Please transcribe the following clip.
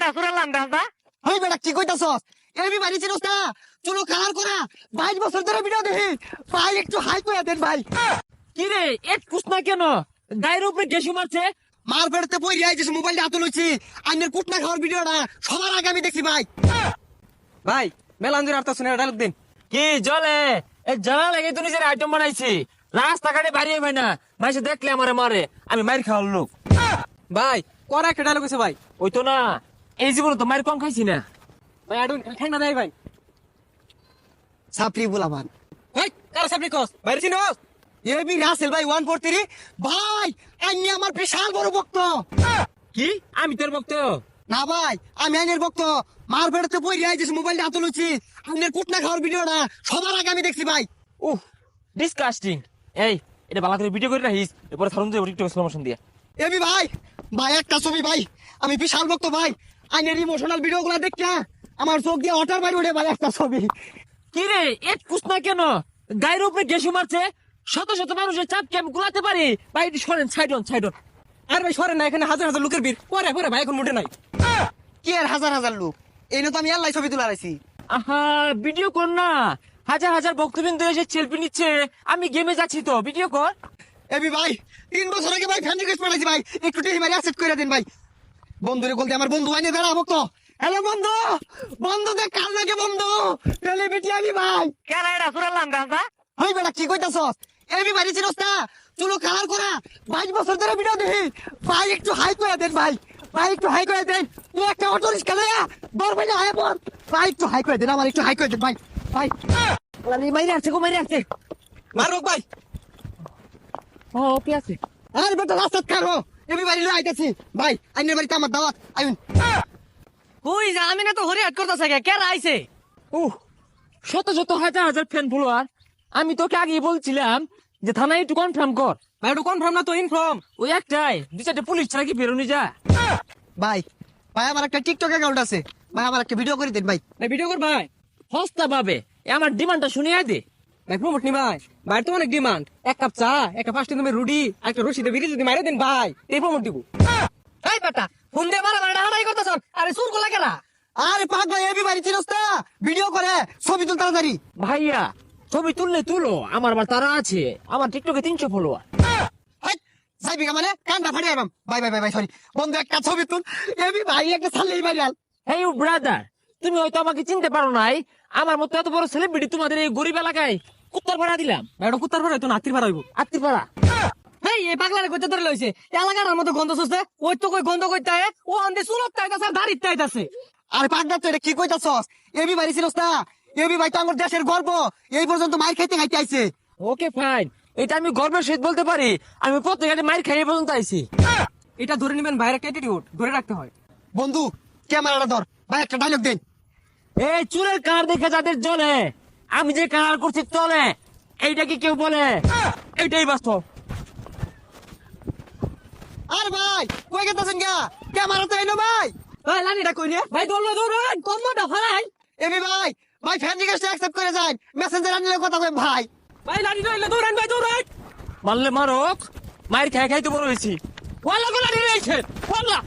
এটা শুনলাম দাদা। ওই বেটা কি কইতাছস? এবি বাড়ি চিনস না? চলো কালার করা 22 বছর ধরে ভিডিও দেখি। ভাই একটু হাই কইয়া দেন ভাই। কি রে এক কুছ না কেন গায়ের উপরে গেসু মারছে? মার পেড়তে পই আইছিস মোবাইলটা হাতে লইছি। আইনের কুটনা খাওয়ার ভিডিওটা সবার আগে আমি দেখছি ভাই। ভাই মেলাঞ্জুর আর্তা শুনে ডায়লগ দিন। কি জলে এই জ্বালা লাগে তো নিজের আইটেম বানাইছি। রাস্তাঘাটে বাড়িয়ে ভাই না মাইসে দেখলে আমারে মারে, আমি মার খাওয়ার লোক। ভাই করা একটা ডায়লগ আছে ভাই। ওই তো না, এই জীবনে তো মার কম খাইছি না। ভাই আডুন ঠ্যাং না দেয় ভাই। সাপরি বুলামান। ভাই কার সামনে কস বাইরে চিনোস? এবি রাসেল ভাই 143 ভাই আইনি আমার বিশাল বড় ভক্ত। কি আমি তোর ভক্ত? না ভাই আমি আইনের ভক্ত। মার পেড়তে পই আইছিস মোবাইলটা হাতে লইছি। আইনের কুটনা খাওয়ার ভিডিওটা সবার আগে আমি দেখছি ভাই। উহ ডিসকাস্টিং। এই এটা ভালো করে ভিডিও করে রাখিস, এরপরে থারুন যে টিকটক প্রমোশন দিয়া। এবি ভাই ভাই একটা ছবি ভাই, আমি বিশাল ভক্ত ভাই। আইনের ইমোশনাল ভিডিওগুলো দেখা আমার চোখ দিয়ে ওঠার বাইরে উঠে ভাই একটা ছবি। কি রে এক কুছ না কেন গায়ের উপরে গেসু মারছে? শত শত মানুষের চাপকে আমি গুলাতে পারি ভাই। এটি সরেন, সাইডন সাইডন। আর ভাই সরে না, এখানে হাজার হাজার লোকের ভিড়। পরে পরে ভাই এখন মুঠে নাই। কি আর হাজার হাজার লোক, এই তো আমি আল্লাহ ছবি তুলে রাখছি। আহা ভিডিও কর না, হাজার হাজার ভক্তবৃন্দ এসে সেলফি নিচ্ছে, আমি গেমে যাচ্ছি তো ভিডিও কর। এবি ভাই 3 বছর আগে ভাই ফ্যান রিকোয়েস্ট পাঠাইছি ভাই, একটু টেহি মারি অ্যাকসেপ্ট করে দেন ভাই। বন্ধুরে বলতে আমার বন্ধু আইনে দাঁড়া ভক্ত। হ্যালো বন্ধু, বন্ধু দেখ কাল লাগে বন্ধু টেলিভিটি আমি ভাই। কেন এটা শুনলাম দাদা। ওই বেটা কি কইতাছস? এবি বাড়ি চিনস না? চলো কালার করা 22 বছর ধরে ভিডিও দেখি। ভাই একটু হাই করে দেন ভাই, ভাই একটু হাই করে দেন। তুই একটা অটো রিক্সা লয়া দর ভাই আয় পর। ভাই একটু হাই করে দেন, আমার একটু হাই করে দেন ভাই। ভাই লালি মাইরে আছে গো, মাইরে আছে। মারুক ভাই। ও ওকে আছে। আর বেটা রাস্তা কারো এবি বাড়ি লয়ে আইতাছি ভাই। আইনের বাড়িতে আমার দাওয়াত আইন। কই যা আমি না তো হরি হাট করতেছে কে আইছে? উহ শত শত হাজার হাজার ফ্যান ফলোয়ার। আমি তোকে আগে বলছিলাম যে থানায় একটু কনফার্ম কর। ভাই ওটা কনফার্ম না তো ইনফর্ম। ওই একটাই 2-4টা পুলিশ ছাড়া কি বেরোনি যা। ভাই ভাই আমার একটা টিকটক অ্যাকাউন্ট আছে ভাই, আমার একটা ভিডিও করে দেন ভাই। ভাই ভিডিও কর ভাই। সস্তা পাবে, আমার ডিমান্ডটা শুনিয়ে দে। ভাই প্রমোট নি ভাই। ভাই তো অনেক ডিমান্ড। এক কাপ চা, একটা 5 টাকা রুটি, আর একটা রশিদে বিড়ি যদি মাইরে দেন ভাই, এই প্রমোট দিব। এই বেটা ফোন দিয়ে মারা মারা হারাই করতেছ। আরে সুর গোলা কেনা আরে পাক ভাই এবি বাড়ি চিনস না? ভিডিও করে ছবি তুল তাড়াতাড়ি। ভাইয়া, ছবি তুললে তুলো, আমার আবার তারা আছে। আমার টিকটকে 300 ফলোয়ার। সাইবি মানে কান্না ফাড়ি আইবাম। ভাই ভাই ভাই ভাই সরি বন্ধু, একটা ছবি তুল। এবি ভাই একটা ছাড়লেই ভাইরাল। হেই ব্রাদার, তুমি হয়তো আমাকে চিনতে পারো নাই। আমার মতো এত বড় সেলিব্রিটি তোমাদের এই গরিব এলাকায় কুত্তার ভাড়া দিলাম। ভাই ওটা কুত্তার ভাড়া তো নাতির ভাড়া হইব। আত্মীর ভাড়া। ভাই এই পাগলারে কইতে ধরে লইছে এলাকার মতো গন্ধ শুষতে। ওই তো কই গন্ধ কইতে আয়, ও আন্দে সুরত তাইতাছে আর দাড়িত তাইতাছে। আরে পাগনা তো এটা কি কইতাছস? এবি বাড়ি চিনস না? এবি ভাই তো আমার দেশের গর্ব, এই পর্যন্ত মাইর খাইতে খাইতে আইছে। ওকে ফাইন, এটা আমি গর্বের সহিত বলতে পারি। আমি প্রত্যেকটা মাইর খাইয়ে পর্যন্ত আইছি। এটা ধরে নিবেন ভাইয়ের একটা অ্যাটিটিউড ধরে রাখতে হয়। বন্ধু ক্যামেরাটা ধর ভাই, একটা ডায়লগ দেন। এই চুলের কার দেখে যাদের জ্বলে, আমি যে কালার করছি চলে, এইটা কি কেউ বলে? এইটাই বাস্তব। আর ভাই কই গেতাছেন গা? ক্যামেরা তো এনো ভাই। ভাই লানিটা কই রে ভাই, দৌড় দৌড়ান কম্মটা ফালাই। এবি ভাই ভাই ফ্যান রিকোয়েস্ট অ্যাকসেপ্ট করে যান, মেসেঞ্জার আনলে কথা কই ভাই। ভাই লানি দৌড়ান ভাই দৌড়ান। মারলে মারক, মায়ের খাই খাই তো বড় হয়েছি। ওয়াল্লা গোলা নিয়ে এসে ওয়াল্লা।